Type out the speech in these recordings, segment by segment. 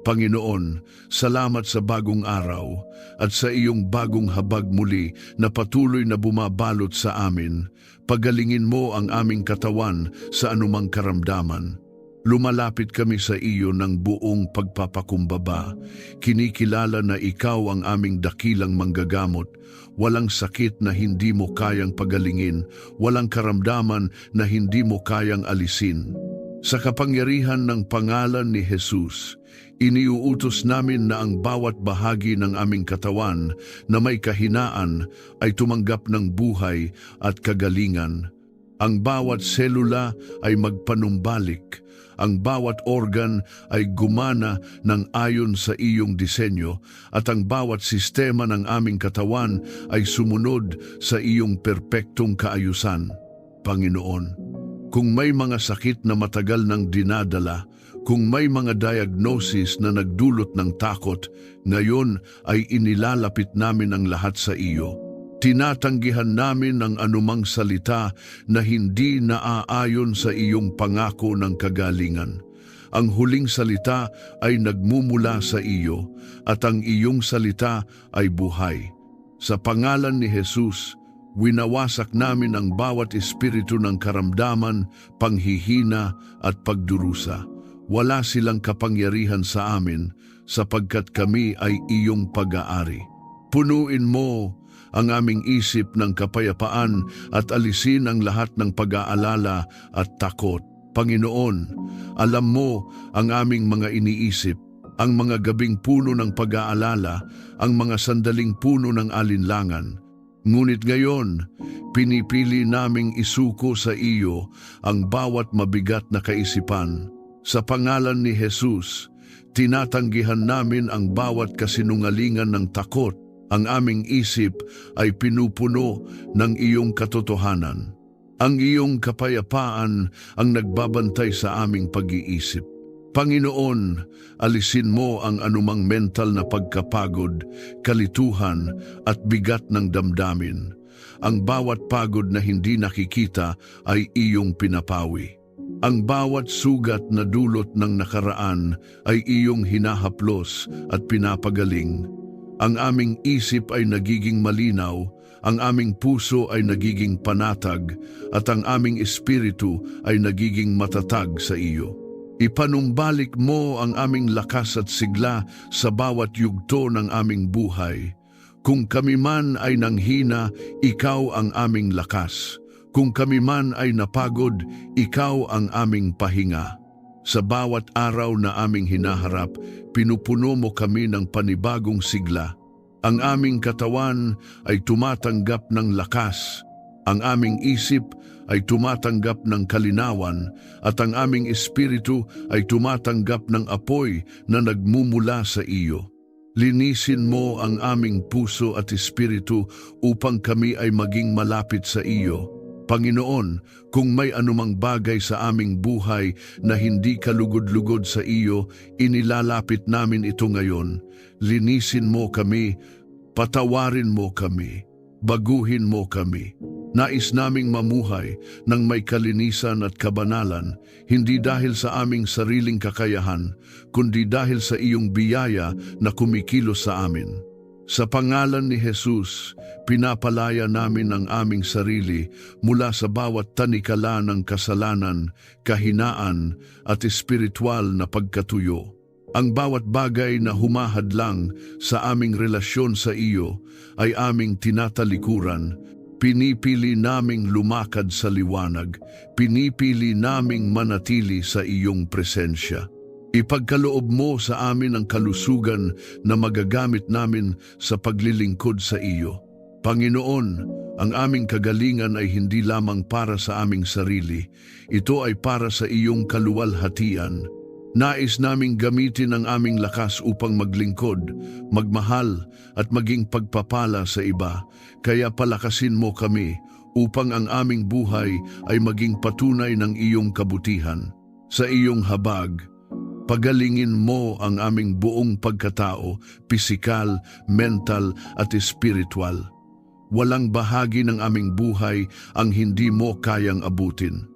Panginoon, salamat sa bagong araw at sa iyong bagong habag muli na patuloy na bumabalot sa amin. Pagalingin mo ang aming katawan sa anumang karamdaman. Lumalapit kami sa iyo ng buong pagpapakumbaba. Kinikilala na ikaw ang aming dakilang manggagamot. Walang sakit na hindi mo kayang pagalingin, walang karamdaman na hindi mo kayang alisin. Sa kapangyarihan ng pangalan ni Jesus, iniuutos namin na ang bawat bahagi ng aming katawan na may kahinaan ay tumanggap ng buhay at kagalingan. Ang bawat selula ay magpanumbalik. Ang bawat organ ay gumana ng ayon sa iyong disenyo at ang bawat sistema ng aming katawan ay sumunod sa iyong perpektong kaayusan. Panginoon, kung may mga sakit na matagal nang dinadala, kung may mga diagnosis na nagdulot ng takot, ngayon ay inilalapit namin ang lahat sa iyo. Tinatanggihan namin ang anumang salita na hindi naaayon sa iyong pangako ng kagalingan. Ang huling salita ay nagmumula sa iyo at ang iyong salita ay buhay. Sa pangalan ni Jesus, winawasak namin ang bawat espiritu ng karamdaman, panghihina at pagdurusa. Wala silang kapangyarihan sa amin sapagkat kami ay iyong pag-aari. Punuin mo ang aming isip ng kapayapaan at alisin ang lahat ng pag-aalala at takot. Panginoon, alam mo ang aming mga iniisip, ang mga gabing puno ng pag-aalala, ang mga sandaling puno ng alinlangan. Ngunit ngayon, pinipili naming isuko sa iyo ang bawat mabigat na kaisipan. Sa pangalan ni Jesus, tinatanggihan namin ang bawat kasinungalingan ng takot. Ang aming isip ay pinupuno ng iyong katotohanan. Ang iyong kapayapaan ang nagbabantay sa aming pag-iisip. Panginoon, alisin mo ang anumang mental na pagkapagod, kalituhan at bigat ng damdamin. Ang bawat pagod na hindi nakikita ay iyong pinapawi. Ang bawat sugat na dulot ng nakaraan ay iyong hinahaplos at pinapagaling. Ang aming isip ay nagiging malinaw, ang aming puso ay nagiging panatag, at ang aming espiritu ay nagiging matatag sa iyo. Ipanumbalik mo ang aming lakas at sigla sa bawat yugto ng aming buhay. Kung kami man ay nanghina, ikaw ang aming lakas. Kung kami man ay napagod, ikaw ang aming pahinga. Sa bawat araw na aming hinaharap, pinupuno mo kami ng panibagong sigla. Ang aming katawan ay tumatanggap ng lakas. Ang aming isip ay tumatanggap ng kalinawan at ang aming espiritu ay tumatanggap ng apoy na nagmumula sa iyo. Linisin mo ang aming puso at espiritu upang kami ay maging malapit sa iyo. Panginoon, kung may anumang bagay sa aming buhay na hindi kalugod-lugod sa iyo, inilalapit namin ito ngayon. Linisin mo kami, patawarin mo kami, baguhin mo kami. Nais naming mamuhay ng may kalinisan at kabanalan, hindi dahil sa aming sariling kakayahan, kundi dahil sa iyong biyaya na kumikilos sa amin. Sa pangalan ni Jesus, pinapalaya namin ang aming sarili mula sa bawat tanikala ng kasalanan, kahinaan at espiritual na pagkatuyo. Ang bawat bagay na humahadlang sa aming relasyon sa iyo ay aming tinatalikuran. Pinipili naming lumakad sa liwanag, pinipili naming manatili sa iyong presensya. Ipagkaloob mo sa amin ang kalusugan na magagamit namin sa paglilingkod sa iyo. Panginoon, ang aming kagalingan ay hindi lamang para sa aming sarili. Ito ay para sa iyong kaluwalhatian. Nais naming gamitin ang aming lakas upang maglingkod, magmahal at maging pagpapala sa iba. Kaya palakasin mo kami upang ang aming buhay ay maging patunay ng iyong kabutihan. Sa iyong habag, pagalingin mo ang aming buong pagkatao, pisikal, mental at espiritual. Walang bahagi ng aming buhay ang hindi mo kayang abutin.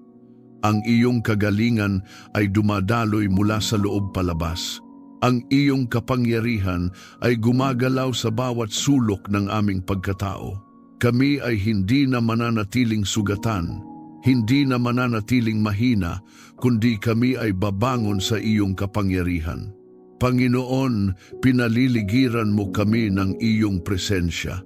Ang iyong kagalingan ay dumadaloy mula sa loob palabas. Ang iyong kapangyarihan ay gumagalaw sa bawat sulok ng aming pagkatao. Kami ay hindi na mananatiling sugatan, hindi na mananatiling mahina, kundi kami ay babangon sa iyong kapangyarihan. Panginoon, pinaliligiran mo kami ng iyong presensya.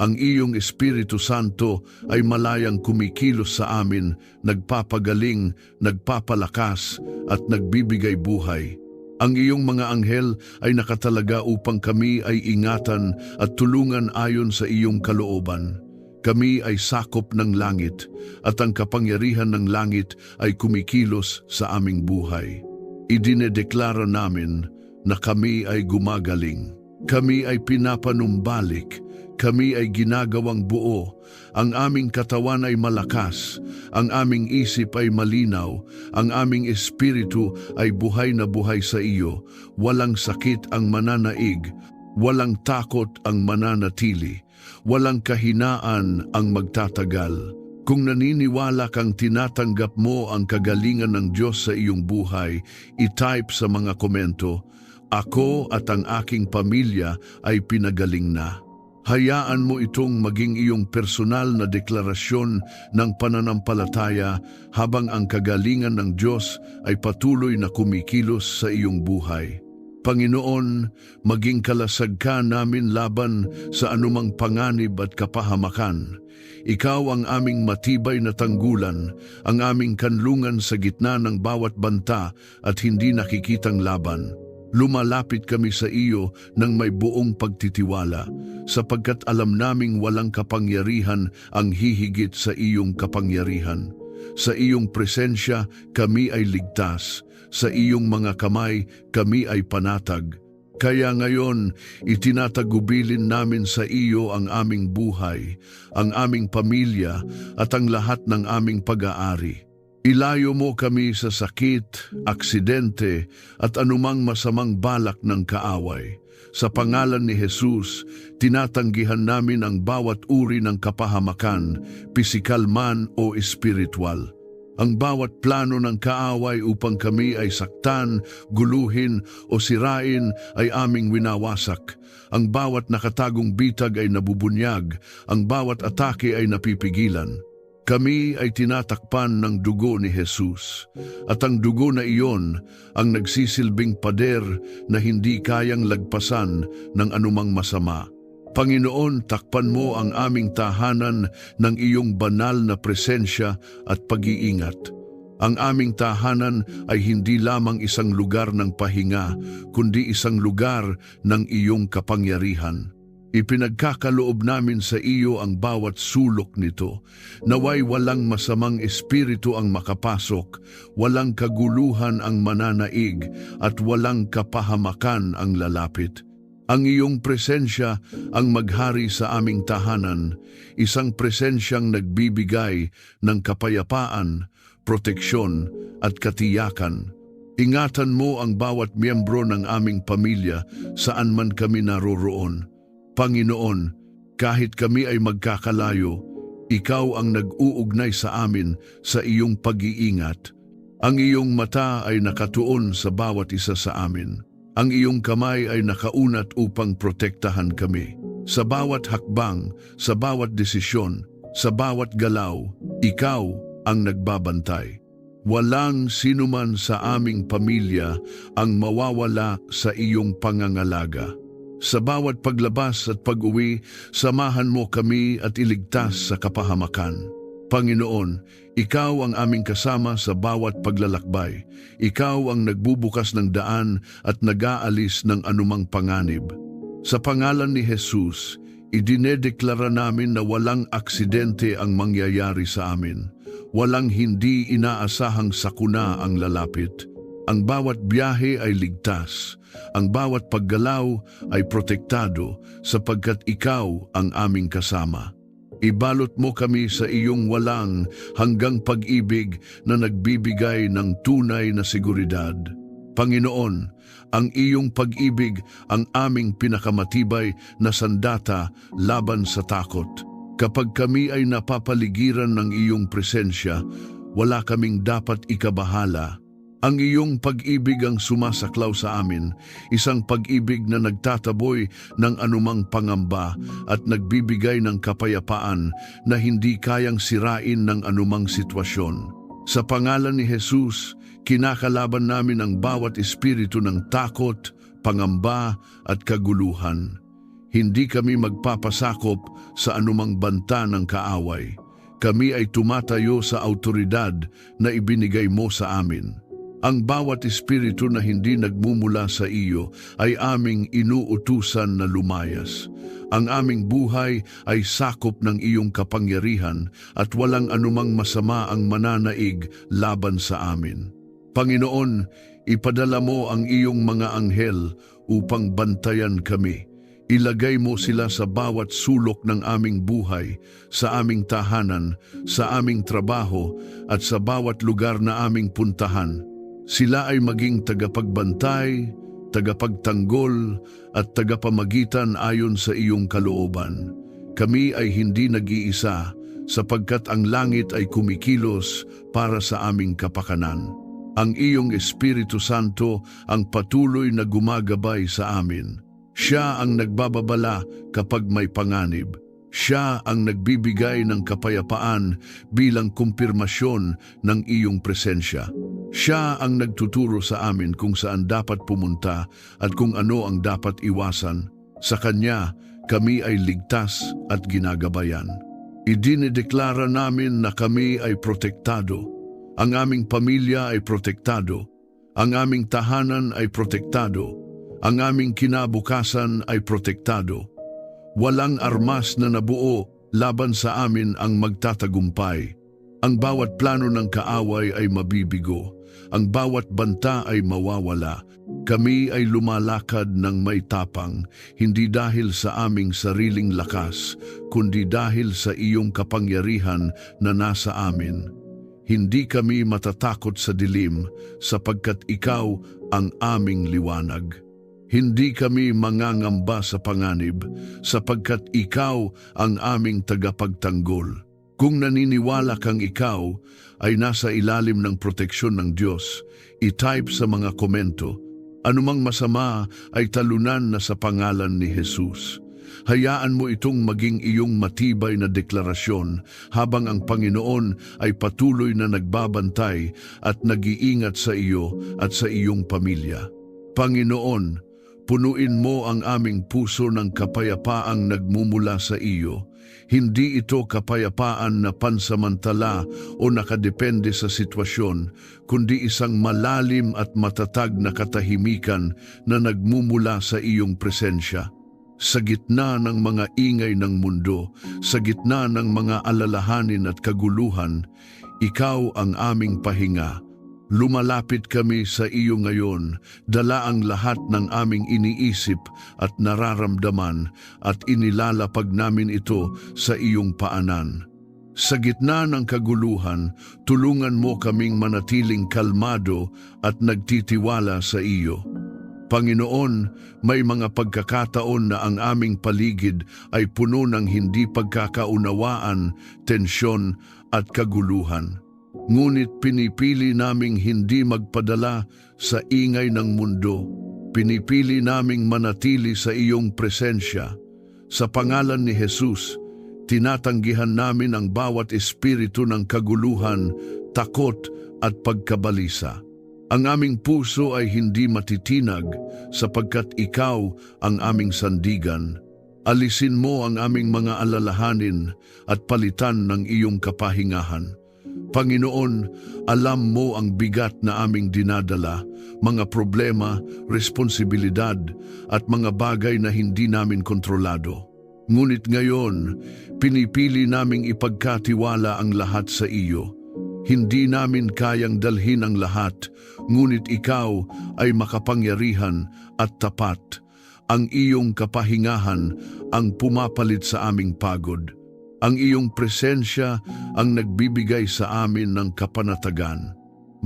Ang iyong Espiritu Santo ay malayang kumikilos sa amin, nagpapagaling, nagpapalakas at nagbibigay buhay. Ang iyong mga anghel ay nakatalaga upang kami ay ingatan at tulungan ayon sa iyong kalooban. Kami ay sakop ng langit at ang kapangyarihan ng langit ay kumikilos sa aming buhay. Idinedeklara namin na kami ay gumagaling. Kami ay pinapanumbalik. Kami ay ginagawang buo. Ang aming katawan ay malakas. Ang aming isip ay malinaw. Ang aming espiritu ay buhay na buhay sa iyo. Walang sakit ang mananaig. Walang takot ang mananatili. Walang kahinaan ang magtatagal. Kung naniniwala kang tinatanggap mo ang kagalingan ng Diyos sa iyong buhay, i-type sa mga komento, "Ako at ang aking pamilya ay pinagaling na." Hayaan mo itong maging iyong personal na deklarasyon ng pananampalataya habang ang kagalingan ng Diyos ay patuloy na kumikilos sa iyong buhay. Panginoon, maging kalasag ka namin laban sa anumang panganib at kapahamakan. Ikaw ang aming matibay na tanggulan, ang aming kanlungan sa gitna ng bawat banta at hindi nakikitang laban. Lumalapit kami sa iyo ng may buong pagtitiwala, sapagkat alam naming walang kapangyarihan ang hihigit sa iyong kapangyarihan. Sa iyong presensya, kami ay ligtas. Sa iyong mga kamay, kami ay panatag. Kaya ngayon, itinatagubilin namin sa iyo ang aming buhay, ang aming pamilya at ang lahat ng aming pag-aari. Ilayo mo kami sa sakit, aksidente at anumang masamang balak ng kaaway. Sa pangalan ni Jesus, tinatanggihan namin ang bawat uri ng kapahamakan, pisikal man o espiritual. Ang bawat plano ng kaaway upang kami ay saktan, guluhin o sirain ay aming winawasak. Ang bawat nakatagong bitag ay nabubunyag, ang bawat atake ay napipigilan. Kami ay tinatakpan ng dugo ni Jesus, at ang dugo na iyon ang nagsisilbing pader na hindi kayang lagpasan ng anumang masama. Panginoon, takpan mo ang aming tahanan ng iyong banal na presensya at pag-iingat. Ang aming tahanan ay hindi lamang isang lugar ng pahinga, kundi isang lugar ng iyong kapangyarihan. Ipinagkakaloob namin sa iyo ang bawat sulok nito. Naway walang masamang espiritu ang makapasok, walang kaguluhan ang mananaig, at walang kapahamakan ang lalapit. Ang iyong presensya ang maghari sa aming tahanan, isang presensyang nagbibigay ng kapayapaan, proteksyon at katiyakan. Ingatan mo ang bawat miyembro ng aming pamilya saan man kami naroroon. Panginoon, kahit kami ay magkakalayo, ikaw ang nag-uugnay sa amin sa iyong pag-iingat. Ang iyong mata ay nakatuon sa bawat isa sa amin. Ang iyong kamay ay nakaunat upang protektahan kami. Sa bawat hakbang, sa bawat desisyon, sa bawat galaw, ikaw ang nagbabantay. Walang sinuman sa aming pamilya ang mawawala sa iyong pangangalaga. Sa bawat paglabas at pag-uwi, samahan mo kami at iligtas sa kapahamakan. Panginoon, ikaw ang aming kasama sa bawat paglalakbay. Ikaw ang nagbubukas ng daan at nag-aalis ng anumang panganib. Sa pangalan ni Jesus, idinedeklara namin na walang aksidente ang mangyayari sa amin. Walang hindi inaasahang sakuna ang lalapit. Ang bawat biyahe ay ligtas. Ang bawat paggalaw ay protektado sapagkat ikaw ang aming kasama. Ibalot mo kami sa iyong walang hanggang pag-ibig na nagbibigay ng tunay na seguridad. Panginoon, ang iyong pag-ibig ang aming pinakamatibay na sandata laban sa takot. Kapag kami ay napapaligiran ng iyong presensya, wala kaming dapat ikabahala. Ang iyong pag-ibig ang sumasaklaw sa amin, isang pag-ibig na nagtataboy ng anumang pangamba at nagbibigay ng kapayapaan na hindi kayang sirain ng anumang sitwasyon. Sa pangalan ni Jesus, kinakalaban namin ang bawat espiritu ng takot, pangamba at kaguluhan. Hindi kami magpapasakop sa anumang banta ng kaaway. Kami ay tumatayo sa autoridad na ibinigay mo sa amin. Ang bawat espiritu na hindi nagmumula sa iyo ay aming inuutusan na lumayas. Ang aming buhay ay sakop ng iyong kapangyarihan at walang anumang masama ang mananaig laban sa amin. Panginoon, ipadala mo ang iyong mga anghel upang bantayan kami. Ilagay mo sila sa bawat sulok ng aming buhay, sa aming tahanan, sa aming trabaho at sa bawat lugar na aming puntahan. Sila ay maging tagapagbantay, tagapagtanggol at tagapamagitan ayon sa iyong kalooban. Kami ay hindi nag-iisa sapagkat ang langit ay kumikilos para sa aming kapakanan. Ang iyong Espiritu Santo ang patuloy na gumagabay sa amin. Siya ang nagbababala kapag may panganib. Siya ang nagbibigay ng kapayapaan bilang kumpirmasyon ng iyong presensya. Siya ang nagtuturo sa amin kung saan dapat pumunta at kung ano ang dapat iwasan. Sa Kanya, kami ay ligtas at ginagabayan. Idinideklara namin na kami ay protektado. Ang aming pamilya ay protektado. Ang aming tahanan ay protektado. Ang aming kinabukasan ay protektado. Walang armas na nabuo laban sa amin ang magtatagumpay. Ang bawat plano ng kaaway ay mabibigo. Ang bawat banta ay mawawala. Kami ay lumalakad ng may tapang, hindi dahil sa aming sariling lakas, kundi dahil sa iyong kapangyarihan na nasa amin. Hindi kami matatakot sa dilim, sapagkat ikaw ang aming liwanag. Hindi kami mangangamba sa panganib, sapagkat ikaw ang aming tagapagtanggol. Kung naniniwala kang ikaw ay nasa ilalim ng proteksyon ng Diyos, i-type sa mga komento, anumang masama ay talunan na sa pangalan ni Jesus. Hayaan mo itong maging iyong matibay na deklarasyon habang ang Panginoon ay patuloy na nagbabantay at nag-iingat sa iyo at sa iyong pamilya. Panginoon, punuin mo ang aming puso ng kapayapaang nagmumula sa iyo. Hindi ito kapayapaan na pansamantala o nakadepende sa sitwasyon, kundi isang malalim at matatag na katahimikan na nagmumula sa iyong presensya. Sa gitna ng mga ingay ng mundo, sa gitna ng mga alalahanin at kaguluhan, ikaw ang aming pahinga. Lumalapit kami sa iyo ngayon, dala ang lahat ng aming iniisip at nararamdaman at inilalapag namin ito sa iyong paanan. Sa gitna ng kaguluhan, tulungan mo kaming manatiling kalmado at nagtitiwala sa iyo. Panginoon, may mga pagkakataon na ang aming paligid ay puno ng hindi pagkakaunawaan, tensyon at kaguluhan. Ngunit pinipili naming hindi magpadala sa ingay ng mundo. Pinipili naming manatili sa iyong presensya. Sa pangalan ni Jesus, tinatanggihan namin ang bawat espiritu ng kaguluhan, takot at pagkabalisa. Ang aming puso ay hindi matitinag sapagkat ikaw ang aming sandigan. Alisin mo ang aming mga alalahanin at palitan ng iyong kapahingahan. Panginoon, alam mo ang bigat na aming dinadala, mga problema, responsibilidad at mga bagay na hindi namin kontrolado. Ngunit ngayon, pinipili naming ipagkatiwala ang lahat sa iyo. Hindi namin kayang dalhin ang lahat, ngunit ikaw ay makapangyarihan at tapat. Ang iyong kapahingahan ang pumapalit sa aming pagod. Ang iyong presensya ang nagbibigay sa amin ng kapanatagan.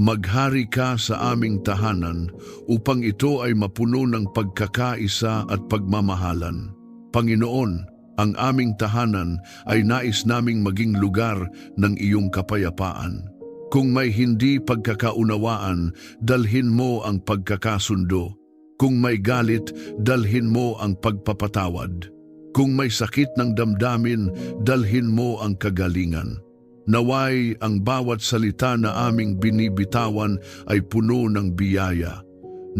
Maghari ka sa aming tahanan upang ito ay mapuno ng pagkakaisa at pagmamahalan. Panginoon, ang aming tahanan ay nais naming maging lugar ng iyong kapayapaan. Kung may hindi pagkakaunawaan, dalhin mo ang pagkakasundo. Kung may galit, dalhin mo ang pagpapatawad. Kung may sakit ng damdamin, dalhin mo ang kagalingan. Naway ang bawat salita na aming binibitawan ay puno ng biyaya.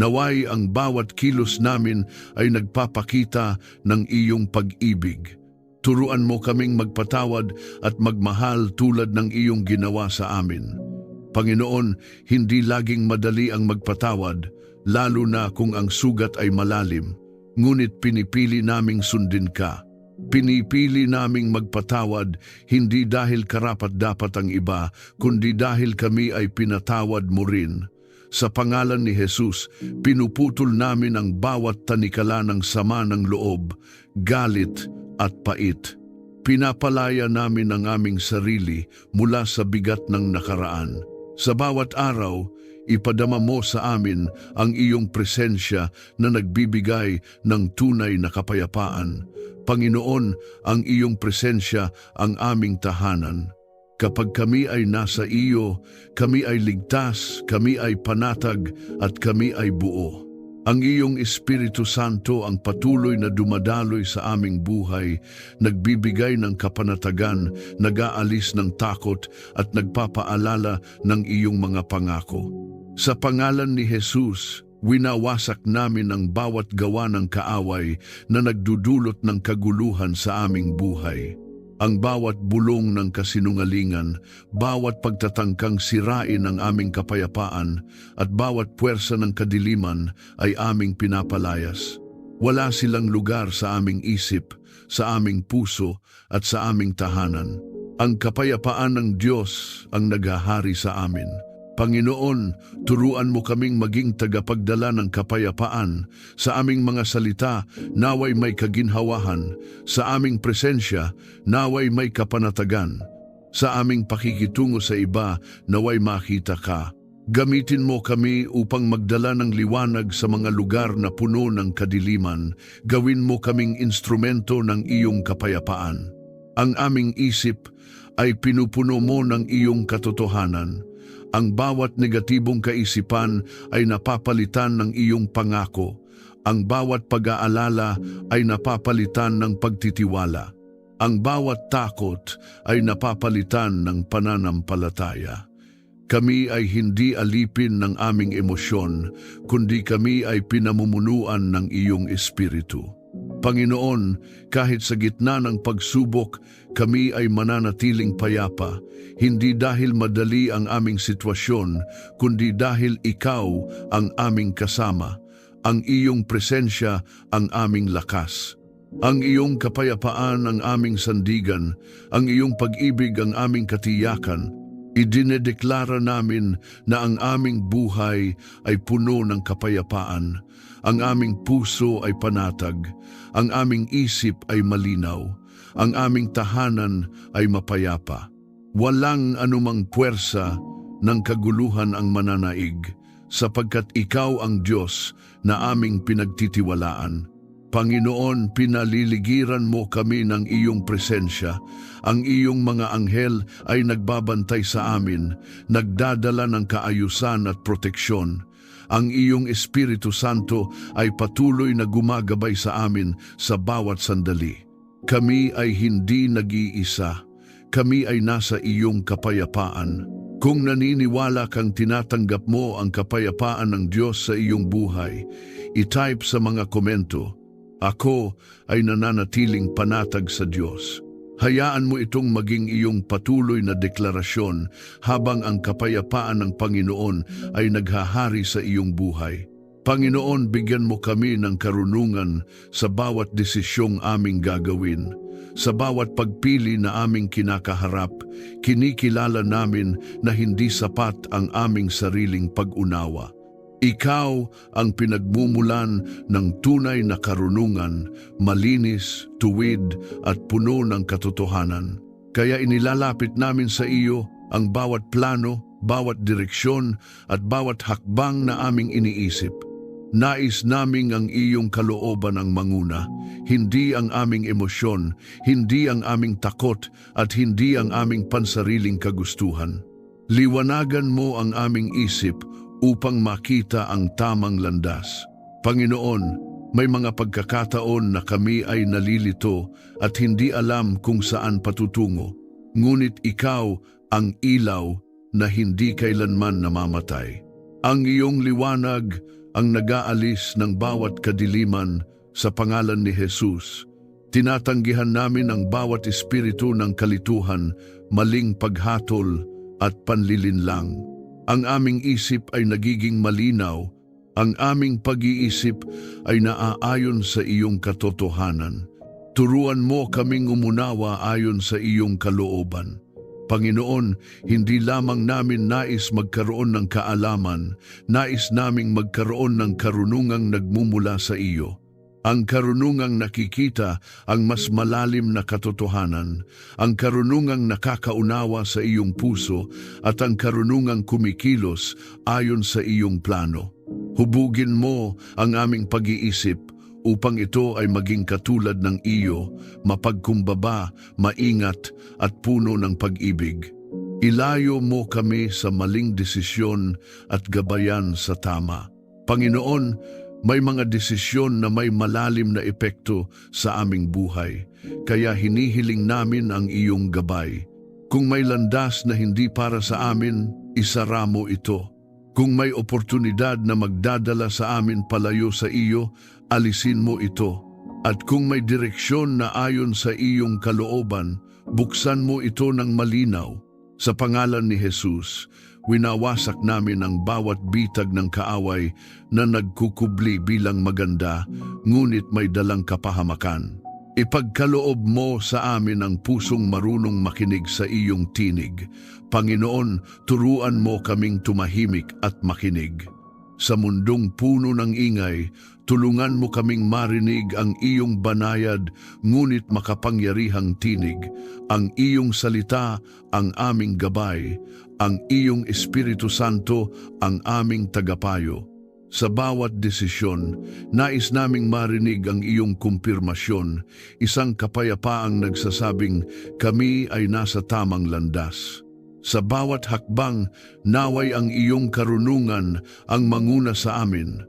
Naway ang bawat kilos namin ay nagpapakita ng iyong pag-ibig. Turuan mo kaming magpatawad at magmahal tulad ng iyong ginawa sa amin. Panginoon, hindi laging madali ang magpatawad, lalo na kung ang sugat ay malalim. Ngunit pinipili naming sundin ka. Pinipili naming magpatawad, hindi dahil karapat-dapat ang iba, kundi dahil kami ay pinatawad mo rin. Sa pangalan ni Jesus, pinuputol namin ang bawat tanikala ng sama ng loob, galit at pait. Pinapalaya namin ang aming sarili mula sa bigat ng nakaraan. Sa bawat araw, ipadama mo sa amin ang iyong presensya na nagbibigay ng tunay na kapayapaan. Panginoon, ang iyong presensya ang aming tahanan. Kapag kami ay nasa iyo, kami ay ligtas, kami ay panatag, at kami ay buo. Ang iyong Espiritu Santo ang patuloy na dumadaloy sa aming buhay, nagbibigay ng kapanatagan, nag-aalis ng takot at nagpapaalala ng iyong mga pangako. Sa pangalan ni Jesus, winawasak namin ang bawat gawa ng kaaway na nagdudulot ng kaguluhan sa aming buhay. Ang bawat bulong ng kasinungalingan, bawat pagtatangkang sirain ang aming kapayapaan, at bawat puwersa ng kadiliman ay aming pinapalayas. Wala silang lugar sa aming isip, sa aming puso, at sa aming tahanan. Ang kapayapaan ng Diyos ang naghahari sa amin. Panginoon, turuan mo kaming maging tagapagdala ng kapayapaan. Sa aming mga salita, naway may kaginhawahan. Sa aming presensya, naway may kapanatagan. Sa aming pakikitungo sa iba, naway makita ka. Gamitin mo kami upang magdala ng liwanag sa mga lugar na puno ng kadiliman. Gawin mo kaming instrumento ng iyong kapayapaan. Ang aming isip ay pinupuno mo ng iyong katotohanan. Ang bawat negatibong kaisipan ay napapalitan ng iyong pangako. Ang bawat pag-aalala ay napapalitan ng pagtitiwala. Ang bawat takot ay napapalitan ng pananampalataya. Kami ay hindi alipin ng aming emosyon, kundi kami ay pinamumunuan ng iyong espiritu. Panginoon, kahit sa gitna ng pagsubok, kami ay mananatiling payapa, hindi dahil madali ang aming sitwasyon, kundi dahil ikaw ang aming kasama, ang iyong presensya ang aming lakas. Ang iyong kapayapaan ang aming sandigan, ang iyong pag-ibig ang aming katiyakan. Idinedeklara namin na ang aming buhay ay puno ng kapayapaan, ang aming puso ay panatag, ang aming isip ay malinaw, ang aming tahanan ay mapayapa. Walang anumang puwersa ng kaguluhan ang mananaig, sapagkat ikaw ang Diyos na aming pinagtitiwalaan. Panginoon, pinaliligiran mo kami ng iyong presensya. Ang iyong mga anghel ay nagbabantay sa amin, nagdadala ng kaayusan at proteksyon. Ang iyong Espiritu Santo ay patuloy na gumagabay sa amin sa bawat sandali. Kami ay hindi nag-iisa. Kami ay nasa iyong kapayapaan. Kung naniniwala kang tinatanggap mo ang kapayapaan ng Diyos sa iyong buhay, i-type sa mga komento, "Ako ay nananatiling panatag sa Diyos." Hayaan mo itong maging iyong patuloy na deklarasyon habang ang kapayapaan ng Panginoon ay naghahari sa iyong buhay. Panginoon, bigyan mo kami ng karunungan sa bawat desisyong aming gagawin. Sa bawat pagpili na aming kinakaharap, kinikilala namin na hindi sapat ang aming sariling pag-unawa. Ikaw ang pinagmumulan ng tunay na karunungan, malinis, tuwid at puno ng katotohanan. Kaya inilalapit namin sa iyo ang bawat plano, bawat direksyon at bawat hakbang na aming iniisip. Nais naming ang iyong kalooban ang manguna, hindi ang aming emosyon, hindi ang aming takot at hindi ang aming pansariling kagustuhan. Liwanagan mo ang aming isip upang makita ang tamang landas. Panginoon, may mga pagkakataon na kami ay nalilito at hindi alam kung saan patutungo. Ngunit ikaw ang ilaw na hindi kailanman namamatay. Ang iyong liwanag ang nag-aalis ng bawat kadiliman sa pangalan ni Jesus. Tinatanggihan namin ang bawat espiritu ng kalituhan, maling paghatol at panlilinlang. Ang aming isip ay nagiging malinaw, ang aming pag-iisip ay naaayon sa iyong katotohanan. Turuan mo kaming umunawa ayon sa iyong kalooban. Panginoon, hindi lamang namin nais magkaroon ng kaalaman, nais naming magkaroon ng karunungang nagmumula sa iyo. Ang karunungang nakikita ang mas malalim na katotohanan, ang karunungang nakakaunawa sa iyong puso at ang karunungang kumikilos ayon sa iyong plano. Hubugin mo ang aming pag-iisip upang ito ay maging katulad ng iyo, mapagkumbaba, maingat at puno ng pag-ibig. Ilayo mo kami sa maling desisyon at gabayan sa tama. Panginoon, may mga desisyon na may malalim na epekto sa aming buhay, kaya hinihiling namin ang iyong gabay. Kung may landas na hindi para sa amin, isara mo ito. Kung may oportunidad na magdadala sa amin palayo sa iyo, alisin mo ito. At kung may direksyon na ayon sa iyong kalooban, buksan mo ito ng malinaw. Sa pangalan ni Jesus, winawasak namin ang bawat bitag ng kaaway na nagkukubli bilang maganda, ngunit may dalang kapahamakan. Ipagkaloob mo sa amin ang pusong marunong makinig sa iyong tinig. Panginoon, turuan mo kaming tumahimik at makinig. Sa mundong puno ng ingay, tulungan mo kaming marinig ang iyong banayad ngunit makapangyarihang tinig. Ang iyong salita ang aming gabay, ang iyong Espiritu Santo ang aming tagapayo. Sa bawat desisyon, nais naming marinig ang iyong kumpirmasyon, isang kapayapaang nagsasabing kami ay nasa tamang landas. Sa bawat hakbang, naway ang iyong karunungan ang manguna sa amin.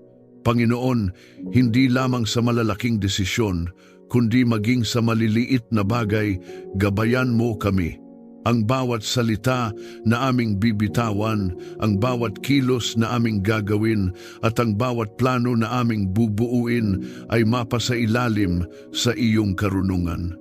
Panginoon, hindi lamang sa malalaking desisyon, kundi maging sa maliliit na bagay, gabayan mo kami. Ang bawat salita na aming bibitawan, ang bawat kilos na aming gagawin, at ang bawat plano na aming bubuuin ay mapasailalim sa iyong karunungan.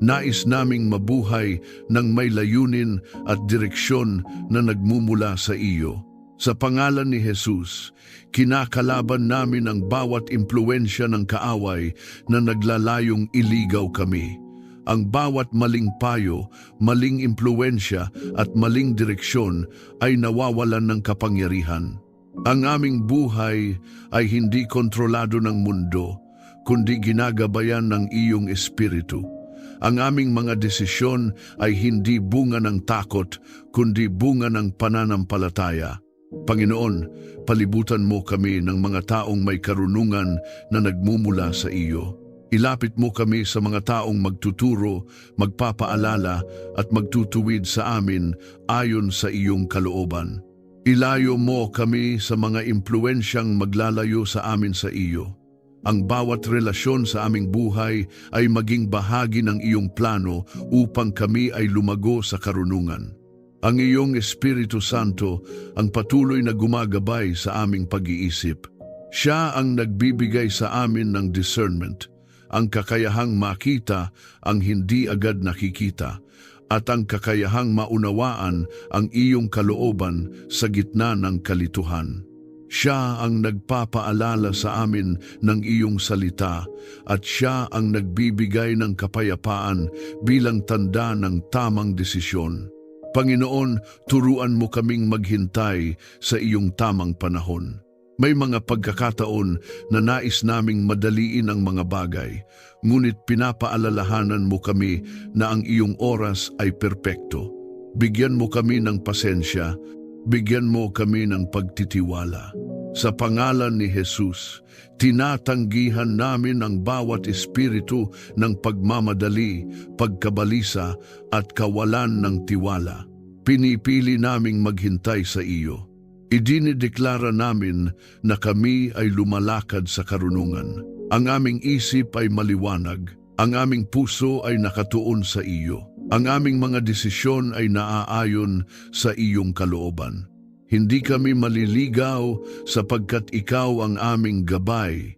Nais naming mabuhay ng may layunin at direksyon na nagmumula sa iyo. Sa pangalan ni Jesus, kinakalaban namin ang bawat impluensya ng kaaway na naglalayong iligaw kami. Ang bawat maling payo, maling impluensya at maling direksyon ay nawawalan ng kapangyarihan. Ang aming buhay ay hindi kontrolado ng mundo, kundi ginagabayan ng iyong espiritu. Ang aming mga desisyon ay hindi bunga ng takot, kundi bunga ng pananampalataya. Panginoon, palibutan mo kami ng mga taong may karunungan na nagmumula sa iyo. Ilapit mo kami sa mga taong magtuturo, magpapaalala at magtutuwid sa amin ayon sa iyong kalooban. Ilayo mo kami sa mga impluensyang maglalayo sa amin sa iyo. Ang bawat relasyon sa aming buhay ay maging bahagi ng iyong plano upang kami ay lumago sa karunungan. Ang iyong Espiritu Santo ang patuloy na gumagabay sa aming pag-iisip. Siya ang nagbibigay sa amin ng discernment, ang kakayahang makita ang hindi agad nakikita, at ang kakayahang maunawaan ang iyong kalooban sa gitna ng kalituhan. Siya ang nagpapaalala sa amin ng iyong salita at siya ang nagbibigay ng kapayapaan bilang tanda ng tamang desisyon. Panginoon, turuan mo kaming maghintay sa iyong tamang panahon. May mga pagkakataon na nais naming madaliin ang mga bagay, ngunit pinapaalalahanan mo kami na ang iyong oras ay perpekto. Bigyan mo kami ng pasensya, bigyan mo kami ng pagtitiwala. Sa pangalan ni Jesus, tinatanggihan namin ang bawat espiritu ng pagmamadali, pagkabalisa at kawalan ng tiwala. Pinipili naming maghintay sa iyo. Idinideklara namin na kami ay lumalakad sa karunungan. Ang aming isip ay maliwanag. Ang aming puso ay nakatuon sa iyo. Ang aming mga desisyon ay naaayon sa iyong kalooban. Hindi kami maliligaw sapagkat ikaw ang aming gabay.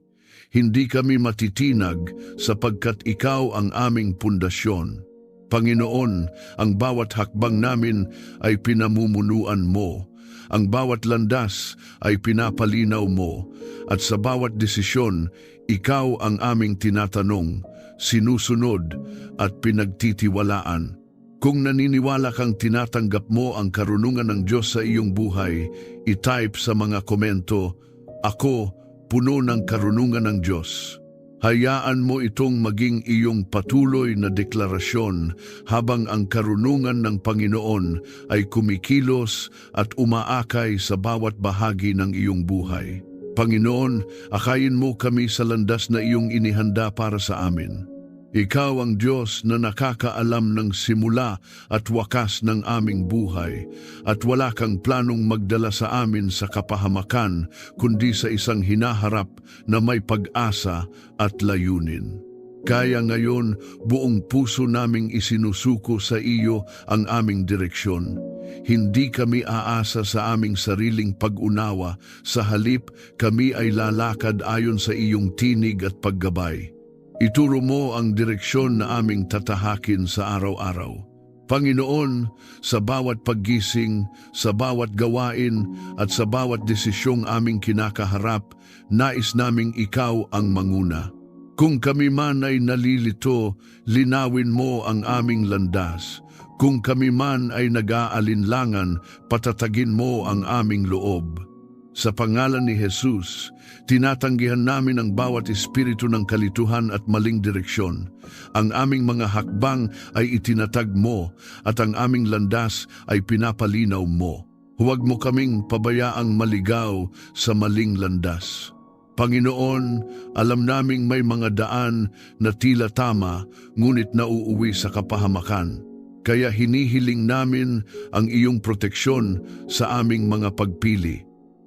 Hindi kami matitinag sapagkat ikaw ang aming pundasyon. Panginoon, ang bawat hakbang namin ay pinamumunuan mo. Ang bawat landas ay pinapalinaw mo. At sa bawat desisyon, ikaw ang aming tinatanong, sinusunod at pinagtitiwalaan. Kung naniniwala kang tinatanggap mo ang karunungan ng Diyos sa iyong buhay, i-type sa mga komento, "Ako, puno ng karunungan ng Diyos." Hayaan mo itong maging iyong patuloy na deklarasyon habang ang karunungan ng Panginoon ay kumikilos at umaakay sa bawat bahagi ng iyong buhay. Panginoon, akayin mo kami sa landas na iyong inihanda para sa amin. Ikaw ang Diyos na nakakaalam ng simula at wakas ng aming buhay at wala kang planong magdala sa amin sa kapahamakan kundi sa isang hinaharap na may pag-asa at layunin. Kaya ngayon, buong puso naming isinusuko sa iyo ang aming direksyon. Hindi kami aasa sa aming sariling pag-unawa, sa halip kami ay lalakad ayon sa iyong tinig at paggabay. Ituro mo ang direksyon na aming tatahakin sa araw-araw. Panginoon, sa bawat paggising, sa bawat gawain at sa bawat desisyong aming kinakaharap, nais naming ikaw ang manguna. Kung kami man ay nalilito, linawin mo ang aming landas. Kung kami man ay nag-aalinlangan, patatagin mo ang aming loob. Sa pangalan ni Jesus, tinatanggihan namin ang bawat espiritu ng kalituhan at maling direksyon. Ang aming mga hakbang ay itinatag mo at ang aming landas ay pinapalinaw mo. Huwag mo kaming pabayaang maligaw sa maling landas. Panginoon, alam naming may mga daan na tila tama ngunit nauuwi sa kapahamakan. Kaya hinihiling namin ang iyong proteksyon sa aming mga pagpili.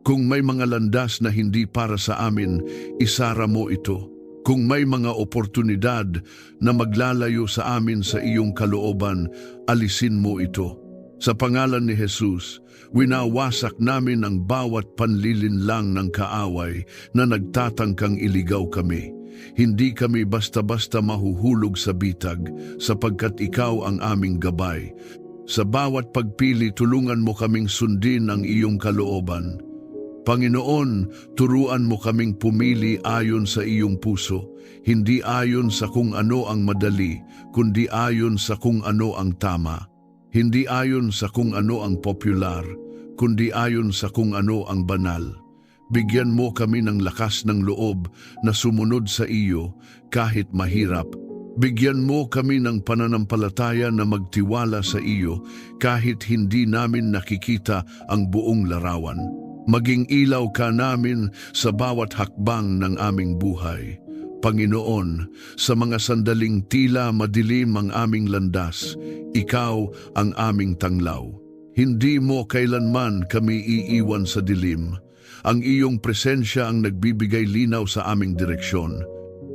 Kung may mga landas na hindi para sa amin, isara mo ito. Kung may mga oportunidad na maglalayo sa amin sa iyong kalooban, alisin mo ito. Sa pangalan ni Jesus, winawasak namin ang bawat panlilinlang ng kaaway na nagtatangkang iligaw kami. Hindi kami basta-basta mahuhulog sa bitag sapagkat ikaw ang aming gabay. Sa bawat pagpili, tulungan mo kaming sundin ang iyong kalooban. Panginoon, turuan mo kaming pumili ayon sa iyong puso, hindi ayon sa kung ano ang madali, kundi ayon sa kung ano ang tama. Hindi ayon sa kung ano ang popular, kundi ayon sa kung ano ang banal. Bigyan mo kami ng lakas ng loob na sumunod sa iyo kahit mahirap. Bigyan mo kami ng pananampalataya na magtiwala sa iyo kahit hindi namin nakikita ang buong larawan. Maging ilaw ka namin sa bawat hakbang ng aming buhay. Panginoon, sa mga sandaling tila madilim ang aming landas, ikaw ang aming tanglaw. Hindi mo kailanman kami iiwan sa dilim. Ang iyong presensya ang nagbibigay linaw sa aming direksyon.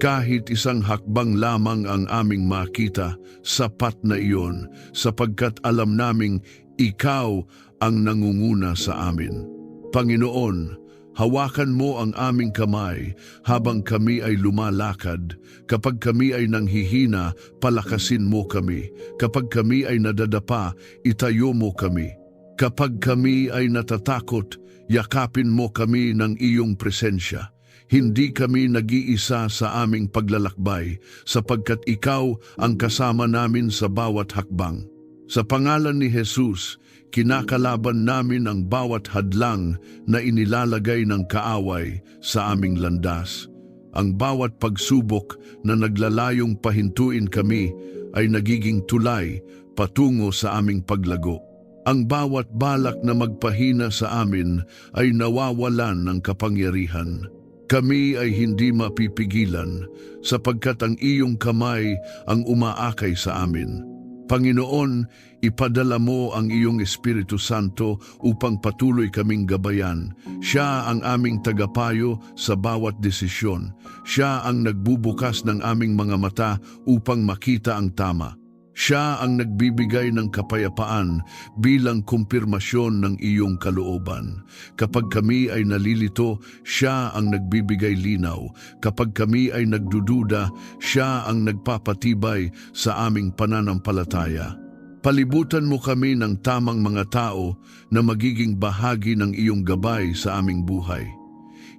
Kahit isang hakbang lamang ang aming makita, sapat na iyon, sapagkat alam naming ikaw ang nangunguna sa amin. Panginoon, hawakan mo ang aming kamay habang kami ay lumalakad. Kapag kami ay nanghihina, palakasin mo kami. Kapag kami ay nadadapa, itayo mo kami. Kapag kami ay natatakot, yakapin mo kami ng iyong presensya. Hindi kami nag-iisa sa aming paglalakbay, sapagkat ikaw ang kasama namin sa bawat hakbang. Sa pangalan ni Jesus, kinakalaban namin ang bawat hadlang na inilalagay ng kaaway sa aming landas. Ang bawat pagsubok na naglalayong pahintuin kami ay nagiging tulay patungo sa aming paglago. Ang bawat balak na magpahina sa amin ay nawawalan ng kapangyarihan. Kami ay hindi mapipigilan sapagkat ang iyong kamay ang umaakay sa amin. Panginoon, ipadala mo ang iyong Espiritu Santo upang patuloy kaming gabayan. Siya ang aming tagapayo sa bawat desisyon. Siya ang nagbubukas ng aming mga mata upang makita ang tama. Siya ang nagbibigay ng kapayapaan bilang kumpirmasyon ng iyong kalooban. Kapag kami ay nalilito, siya ang nagbibigay linaw. Kapag kami ay nagdududa, siya ang nagpapatibay sa aming pananampalataya. Palibutan mo kami ng tamang mga tao na magiging bahagi ng iyong gabay sa aming buhay.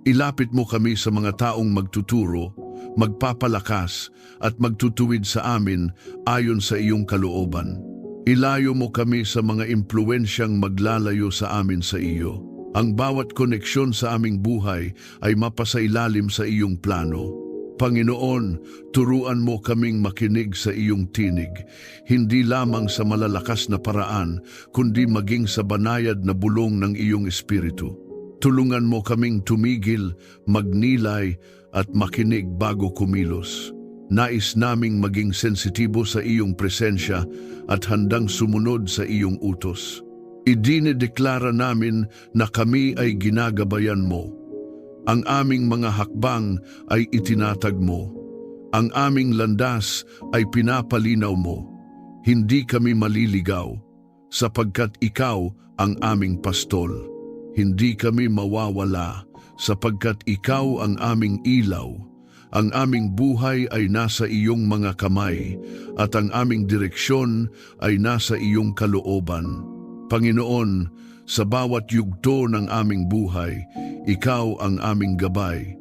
Ilapit mo kami sa mga taong magtuturo, magpapalakas at magtutuwid sa amin ayon sa iyong kalooban. Ilayo mo kami sa mga impluwensyang maglalayo sa amin sa iyo. Ang bawat koneksyon sa aming buhay ay mapasailalim sa iyong plano. Panginoon, turuan mo kaming makinig sa iyong tinig, hindi lamang sa malalakas na paraan, kundi maging sa banayad na bulong ng iyong Espiritu. Tulungan mo kaming tumigil, magnilay at makinig bago kumilos. Nais naming maging sensitibo sa iyong presensya at handang sumunod sa iyong utos. Idinedeklara namin na kami ay ginagabayan mo. Ang aming mga hakbang ay itinatag mo. Ang aming landas ay pinapalinaw mo. Hindi kami maliligaw, sapagkat ikaw ang aming pastol. Hindi kami mawawala, sapagkat ikaw ang aming ilaw. Ang aming buhay ay nasa iyong mga kamay, at ang aming direksyon ay nasa iyong kalooban. Panginoon, sa bawat yugto ng aming buhay, ikaw ang aming gabay.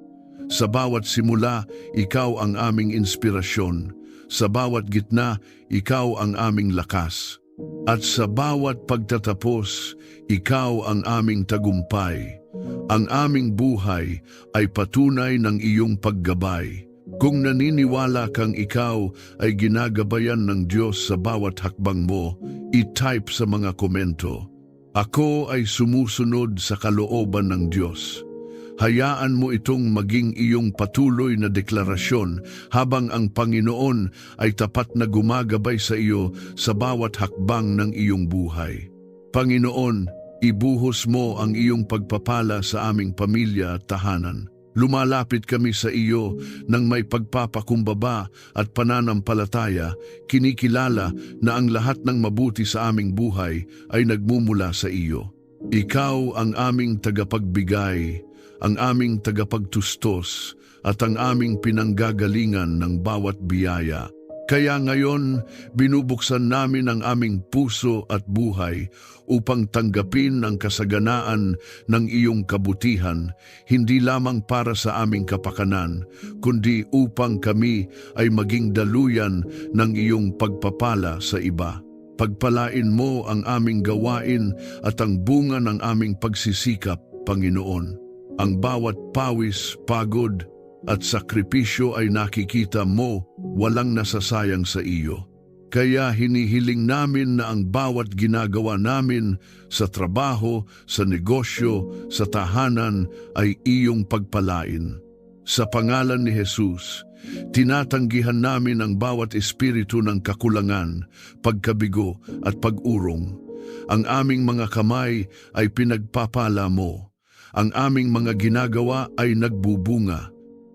Sa bawat simula, ikaw ang aming inspirasyon. Sa bawat gitna, ikaw ang aming lakas. At sa bawat pagtatapos, ikaw ang aming tagumpay. Ang aming buhay ay patunay ng iyong paggabay. Kung naniniwala kang ikaw ay ginagabayan ng Diyos sa bawat hakbang mo, i-type sa mga komento. Ako ay sumusunod sa kalooban ng Diyos. Hayaan mo itong maging iyong patuloy na deklarasyon habang ang Panginoon ay tapat na gumagabay sa iyo sa bawat hakbang ng iyong buhay. Panginoon, ibuhos mo ang iyong pagpapala sa aming pamilya at tahanan. Lumalapit kami sa iyo nang may pagpapakumbaba at pananampalataya, kinikilala na ang lahat ng mabuti sa aming buhay ay nagmumula sa iyo. Ikaw ang aming tagapagbigay, ang aming tagapagtustos, at ang aming pinanggagalingan ng bawat biyaya. Kaya ngayon, binubuksan namin ang aming puso at buhay upang tanggapin ang kasaganaan ng iyong kabutihan, hindi lamang para sa aming kapakanan, kundi upang kami ay maging daluyan ng iyong pagpapala sa iba. Pagpalain mo ang aming gawain at ang bunga ng aming pagsisikap, Panginoon. Ang bawat pawis, pagod, at sakripisyo ay nakikita mo, walang nasasayang sa iyo. Kaya hinihiling namin na ang bawat ginagawa namin sa trabaho, sa negosyo, sa tahanan ay iyong pagpalain. Sa pangalan ni Jesus, tinatanggihan namin ang bawat espiritu ng kakulangan, pagkabigo at pag-urong. Ang aming mga kamay ay pinagpapala mo. Ang aming mga ginagawa ay nagbubunga.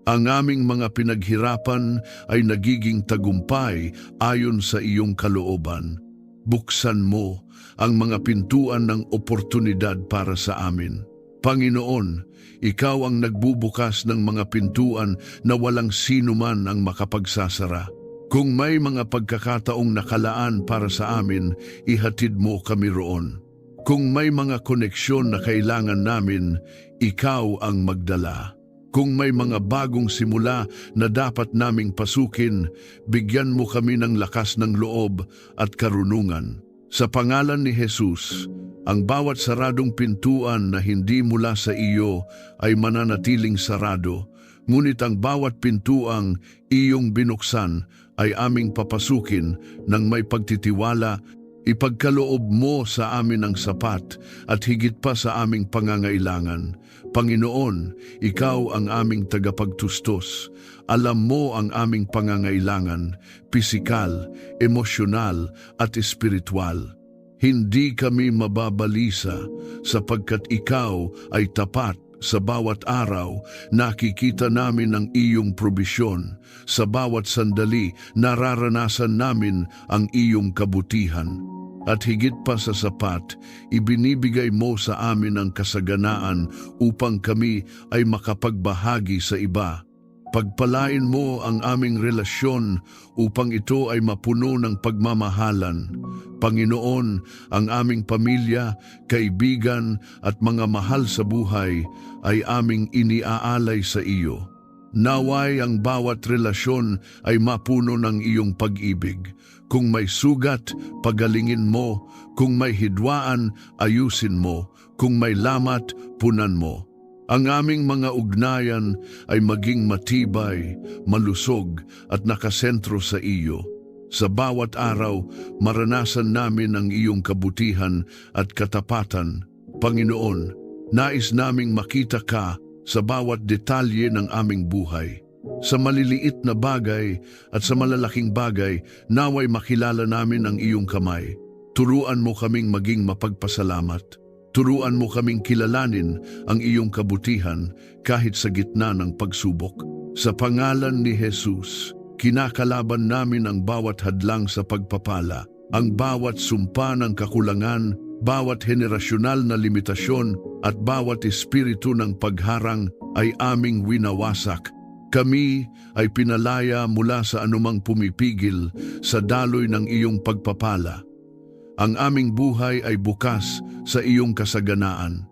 Ang aming mga pinaghirapan ay nagiging tagumpay ayon sa iyong kalooban. Buksan mo ang mga pintuan ng oportunidad para sa amin. Panginoon, ikaw ang nagbubukas ng mga pintuan na walang sino man ang makapagsasara. Kung may mga pagkakataong nakalaan para sa amin, ihatid mo kami roon. Kung may mga koneksyon na kailangan namin, ikaw ang magdala. Kung may mga bagong simula na dapat naming pasukin, bigyan mo kami ng lakas ng loob at karunungan. Sa pangalan ni Jesus, ang bawat saradong pintuan na hindi mula sa iyo ay mananatiling sarado, ngunit ang bawat pintuang iyong binuksan ay aming papasukin ng may pagtitiwala, Ipagkaloob mo sa amin ang sapat at higit pa sa aming pangangailangan. Panginoon, Ikaw ang aming tagapagtustos. Alam mo ang aming pangangailangan, pisikal, emosyonal at espiritual. Hindi kami mababalisa sapagkat Ikaw ay tapat. Sa bawat araw, nakikita namin ang iyong probisyon. Sa bawat sandali, nararanasan namin ang iyong kabutihan. At higit pa sa sapat, ibinibigay mo sa amin ang kasaganaan upang kami ay makapagbahagi sa iba. Pagpalain mo ang aming relasyon upang ito ay mapuno ng pagmamahalan. Panginoon, ang aming pamilya, kaibigan at mga mahal sa buhay ay aming iniaalay sa iyo. Naway ang bawat relasyon ay mapuno ng iyong pag-ibig. Kung may sugat, pagalingin mo. Kung may hidwaan, ayusin mo. Kung may lamat, punan mo. Ang aming mga ugnayan ay maging matibay, malusog at nakasentro sa iyo. Sa bawat araw, maranasan namin ang iyong kabutihan at katapatan. Panginoon, nais naming makita ka sa bawat detalye ng aming buhay. Sa maliliit na bagay at sa malalaking bagay, naway makilala namin ang iyong kamay. Turuan mo kaming maging mapagpasalamat. Turuan mo kaming kilalanin ang iyong kabutihan kahit sa gitna ng pagsubok. Sa pangalan ni Jesus, kinakalaban namin ang bawat hadlang sa pagpapala, ang bawat sumpa ng kakulangan, bawat henerasyonal na limitasyon at bawat espiritu ng pagharang ay aming winawasak. Kami ay pinalaya mula sa anumang pumipigil sa daloy ng iyong pagpapala. Ang aming buhay ay bukas sa iyong kasaganaan.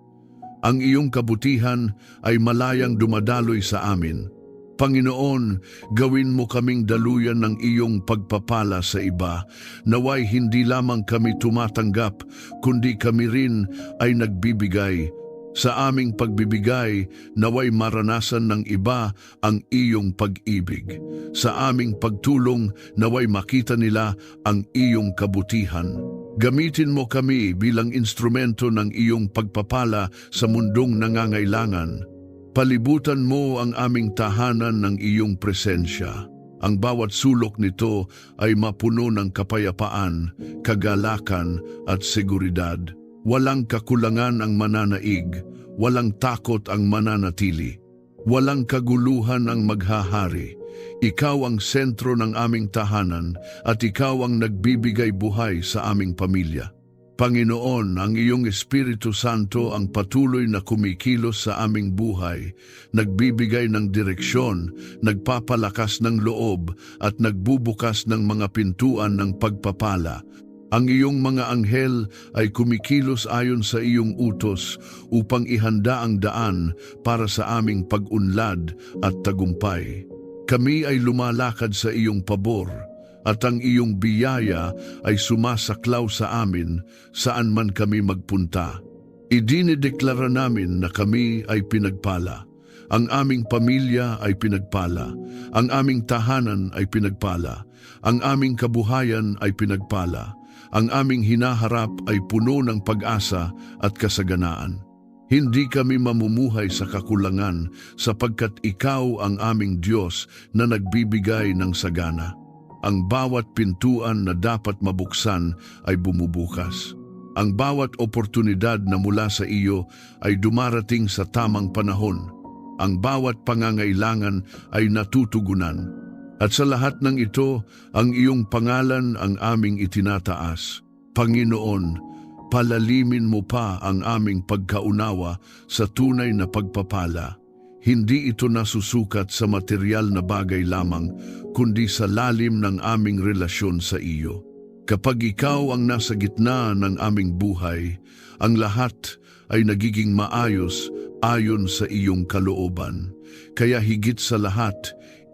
Ang iyong kabutihan ay malayang dumadaloy sa amin. Panginoon, gawin mo kaming daluyan ng iyong pagpapala sa iba. Naway hindi lamang kami tumatanggap, kundi kami rin ay nagbibigay. Sa aming pagbibigay, naway maranasan ng iba ang iyong pag-ibig. Sa aming pagtulong, naway makita nila ang iyong kabutihan. Gamitin mo kami bilang instrumento ng iyong pagpapala sa mundong nangangailangan. Palibutan mo ang aming tahanan ng iyong presensya. Ang bawat sulok nito ay mapuno ng kapayapaan, kagalakan at seguridad. Walang kakulangan ang mananaig, walang takot ang mananatili, walang kaguluhan ang maghahari. Ikaw ang sentro ng aming tahanan at ikaw ang nagbibigay buhay sa aming pamilya. Panginoon, ang iyong Espiritu Santo ang patuloy na kumikilos sa aming buhay, nagbibigay ng direksyon, nagpapalakas ng loob at nagbubukas ng mga pintuan ng pagpapala. Ang iyong mga anghel ay kumikilos ayon sa iyong utos upang ihanda ang daan para sa aming pag-unlad at tagumpay. Kami ay lumalakad sa iyong pabor at ang iyong biyaya ay sumasaklaw sa amin saan man kami magpunta. Idinideklara namin na kami ay pinagpala. Ang aming pamilya ay pinagpala. Ang aming tahanan ay pinagpala. Ang aming kabuhayan ay pinagpala. Ang aming hinaharap ay puno ng pag-asa at kasaganaan. Hindi kami mamumuhay sa kakulangan sapagkat ikaw ang aming Diyos na nagbibigay ng sagana. Ang bawat pintuan na dapat mabuksan ay bumubukas. Ang bawat oportunidad na mula sa iyo ay dumarating sa tamang panahon. Ang bawat pangangailangan ay natutugunan. At sa lahat ng ito, ang iyong pangalan ang aming itinataas. Panginoon, palalimin mo pa ang aming pagkaunawa sa tunay na pagpapala. Hindi ito nasusukat sa material na bagay lamang, kundi sa lalim ng aming relasyon sa iyo. Kapag ikaw ang nasa gitna ng aming buhay, ang lahat ay nagiging maayos ayon sa iyong kalooban. Kaya higit sa lahat,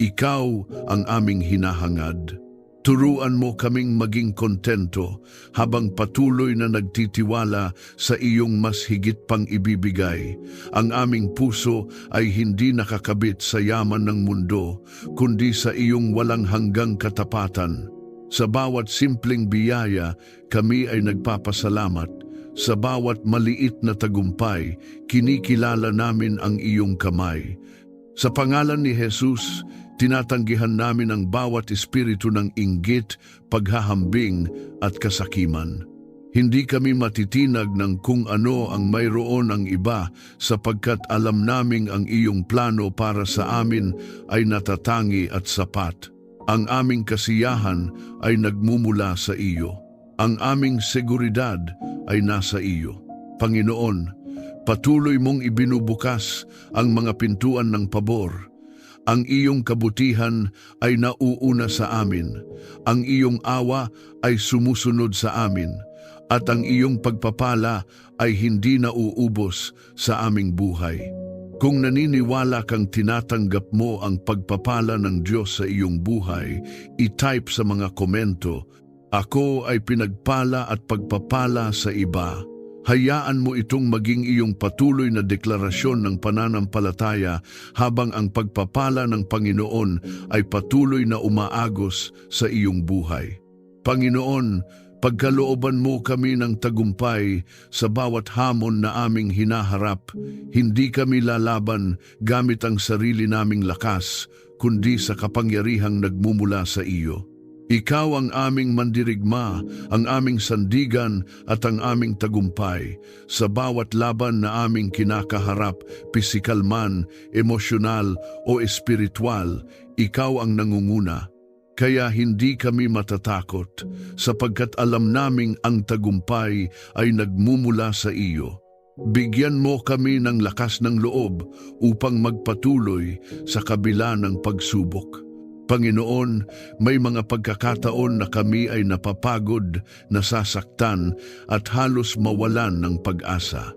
ikaw ang aming hinahangad. Turuan mo kaming maging kontento habang patuloy na nagtitiwala sa iyong mas higit pang ibibigay. Ang aming puso ay hindi nakakabit sa yaman ng mundo, kundi sa iyong walang hanggang katapatan. Sa bawat simpleng biyaya, kami ay nagpapasalamat. Sa bawat maliit na tagumpay, kinikilala namin ang iyong kamay. Sa pangalan ni Jesus, tinatanggihan namin ang bawat espiritu ng inggit, paghahambing at kasakiman. Hindi kami matitinag ng kung ano ang mayroon ang iba sapagkat alam naming ang iyong plano para sa amin ay natatangi at sapat. Ang aming kasiyahan ay nagmumula sa iyo. Ang aming seguridad ay nasa iyo. Panginoon, patuloy mong ibinubukas ang mga pintuan ng pabor. Ang iyong kabutihan ay nauuna sa amin. Ang iyong awa ay sumusunod sa amin. At ang iyong pagpapala ay hindi nauubos sa aming buhay. Kung naniniwala kang tinatanggap mo ang pagpapala ng Diyos sa iyong buhay, i-type sa mga komento, "Ako ay pinagpala at pagpapala sa iba." Hayaan mo itong maging iyong patuloy na deklarasyon ng pananampalataya habang ang pagpapala ng Panginoon ay patuloy na umaagos sa iyong buhay. Panginoon, pagkalooban mo kami ng tagumpay sa bawat hamon na aming hinaharap. Hindi kami lalaban gamit ang sarili naming lakas, kundi sa kapangyarihang nagmumula sa iyo. Ikaw ang aming mandirigma, ang aming sandigan at ang aming tagumpay. Sa bawat laban na aming kinakaharap, pisikal man, emosyonal o espiritual, ikaw ang nangunguna. Kaya hindi kami matatakot, sapagkat alam naming ang tagumpay ay nagmumula sa iyo. Bigyan mo kami ng lakas ng loob upang magpatuloy sa kabila ng pagsubok. Panginoon, may mga pagkakataon na kami ay napapagod, nasasaktan at halos mawalan ng pag-asa.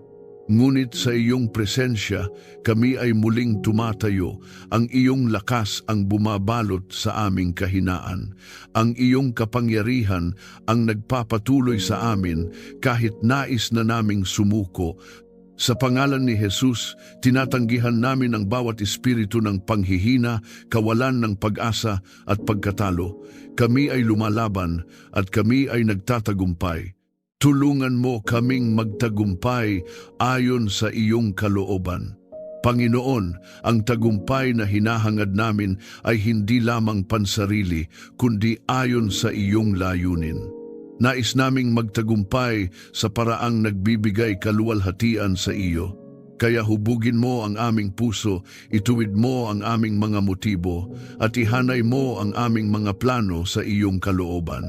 Ngunit sa iyong presensya, kami ay muling tumatayo. Ang iyong lakas ang bumabalot sa aming kahinaan. Ang iyong kapangyarihan ang nagpapatuloy sa amin kahit nais na naming sumuko. Sa pangalan ni Jesus, tinatanggihan namin ang bawat espiritu ng panghihina, kawalan ng pag-asa at pagkatalo. Kami ay lumalaban at kami ay nagtatagumpay. Tulungan mo kaming magtagumpay ayon sa iyong kalooban. Panginoon, ang tagumpay na hinahangad namin ay hindi lamang pansarili, kundi ayon sa iyong layunin. Nais naming magtagumpay sa paraang nagbibigay kaluwalhatian sa iyo. Kaya hubugin mo ang aming puso, ituwid mo ang aming mga motibo, at ihanay mo ang aming mga plano sa iyong kalooban.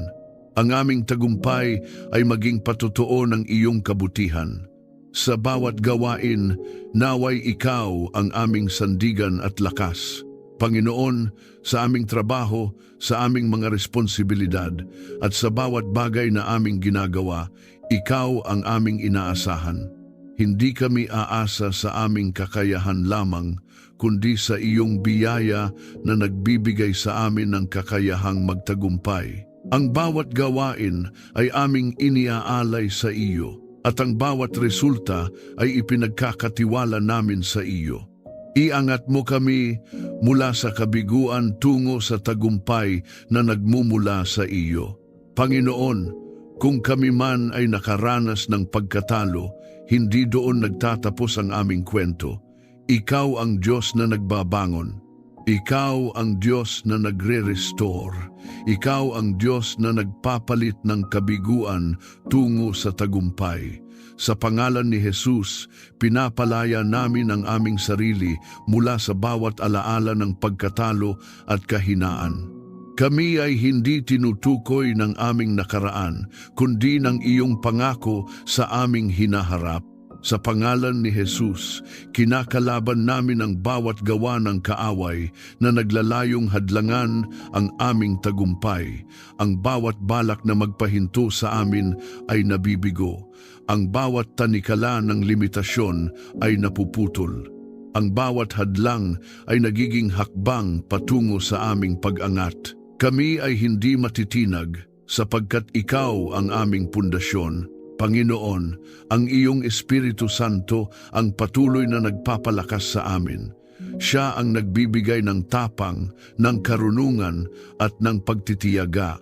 Ang aming tagumpay ay maging patotoo ng iyong kabutihan. Sa bawat gawain, naway ikaw ang aming sandigan at lakas. Panginoon, sa aming trabaho, sa aming mga responsibilidad, at sa bawat bagay na aming ginagawa, ikaw ang aming inaasahan. Hindi kami aasa sa aming kakayahan lamang, kundi sa iyong biyaya na nagbibigay sa amin ng kakayahang magtagumpay. Ang bawat gawain ay aming iniaalay sa iyo, at ang bawat resulta ay ipinagkakatiwala namin sa iyo. Iangat mo kami mula sa kabiguan tungo sa tagumpay na nagmumula sa iyo. Panginoon, kung kami man ay nakaranas ng pagkatalo, hindi doon nagtatapos ang aming kwento. Ikaw ang Diyos na nagbabangon. Ikaw ang Diyos na nagre-restore. Ikaw ang Diyos na nagpapalit ng kabiguan tungo sa tagumpay. Sa pangalan ni Jesus, pinapalaya namin ang aming sarili mula sa bawat alaala ng pagkatalo at kahinaan. Kami ay hindi tinutukoy ng aming nakaraan, kundi ng iyong pangako sa aming hinaharap. Sa pangalan ni Jesus, kinakalaban namin ang bawat gawa ng kaaway na naglalayong hadlangan ang aming tagumpay. Ang bawat balak na magpahinto sa amin ay nabibigo. Ang bawat tanikala ng limitasyon ay napuputol. Ang bawat hadlang ay nagiging hakbang patungo sa aming pag-angat. Kami ay hindi matitinag sapagkat ikaw ang aming pundasyon. Panginoon, ang iyong Espiritu Santo ang patuloy na nagpapalakas sa amin. Siya ang nagbibigay ng tapang, ng karunungan at ng pagtitiyaga.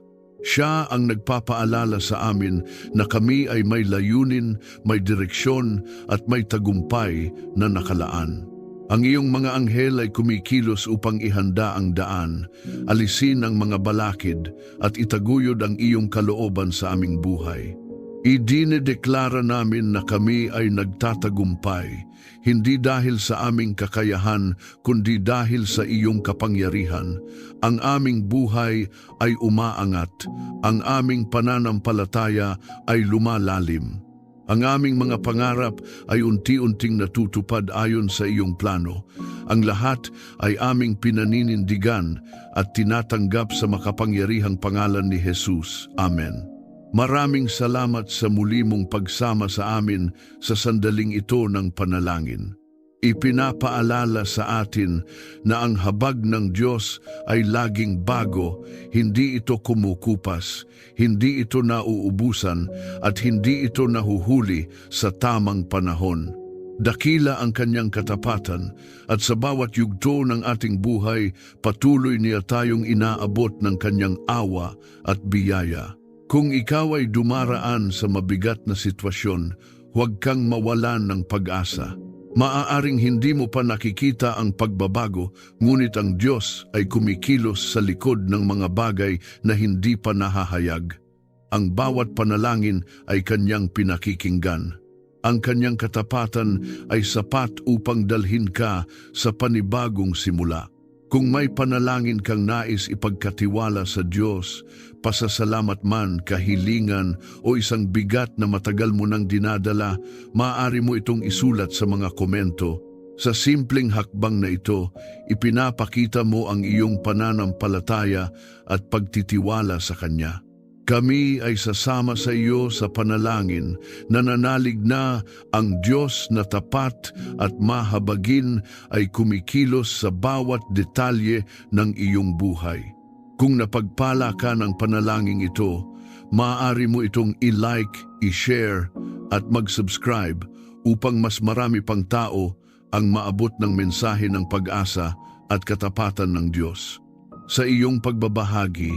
Siya ang nagpapaalala sa amin na kami ay may layunin, may direksyon at may tagumpay na nakalaan. Ang iyong mga anghel ay kumikilos upang ihanda ang daan, alisin ang mga balakid at itaguyod ang iyong kalooban sa aming buhay. Idinedeklara namin na kami ay nagtatagumpay, hindi dahil sa aming kakayahan, kundi dahil sa iyong kapangyarihan. Ang aming buhay ay umaangat, ang aming pananampalataya ay lumalalim. Ang aming mga pangarap ay unti-unting natutupad ayon sa iyong plano. Ang lahat ay aming pinaninindigan at tinatanggap sa makapangyarihang pangalan ni Jesus. Amen. Maraming salamat sa muli mong pagsama sa amin sa sandaling ito ng panalangin. Ipinapaalala sa atin na ang habag ng Diyos ay laging bago, hindi ito kumukupas, hindi ito nauubusan at hindi ito nahuhuli sa tamang panahon. Dakila ang kanyang katapatan at sa bawat yugto ng ating buhay, patuloy niya tayong inaabot ng kanyang awa at biyaya. Kung ikaw ay dumaraan sa mabigat na sitwasyon, huwag kang mawalan ng pag-asa. Maaaring hindi mo pa nakikita ang pagbabago, ngunit ang Diyos ay kumikilos sa likod ng mga bagay na hindi pa nahahayag. Ang bawat panalangin ay kanyang pinakikinggan. Ang kanyang katapatan ay sapat upang dalhin ka sa panibagong simula. Kung may panalangin kang nais ipagkatiwala sa Diyos, pasasalamat man, kahilingan o isang bigat na matagal mo nang dinadala, maaari mo itong isulat sa mga komento. Sa simpleng hakbang na ito, ipinapakita mo ang iyong pananampalataya at pagtitiwala sa Kanya. Kami ay sasama sa iyo sa panalangin, nananalig na ang Diyos na tapat at mahabagin ay kumikilos sa bawat detalye ng iyong buhay. Kung napagpala ka ng panalangin ito, maaari mo itong i-like, i-share at mag-subscribe upang mas marami pang tao ang maabot ng mensahe ng pag-asa at katapatan ng Diyos. Sa iyong pagbabahagi,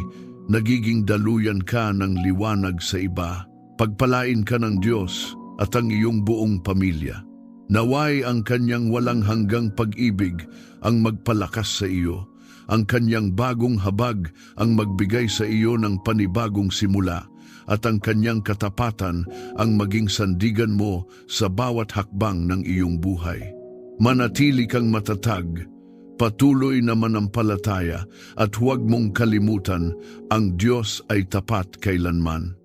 nagiging daluyan ka ng liwanag sa iba. Pagpalain ka ng Diyos at ang iyong buong pamilya. Naway ang kanyang walang hanggang pag-ibig ang magpalakas sa iyo. Ang kanyang bagong habag ang magbigay sa iyo ng panibagong simula at ang kanyang katapatan ang maging sandigan mo sa bawat hakbang ng iyong buhay. Manatili kang matatag, patuloy na manampalataya at huwag mong kalimutan, ang Diyos ay tapat kailanman.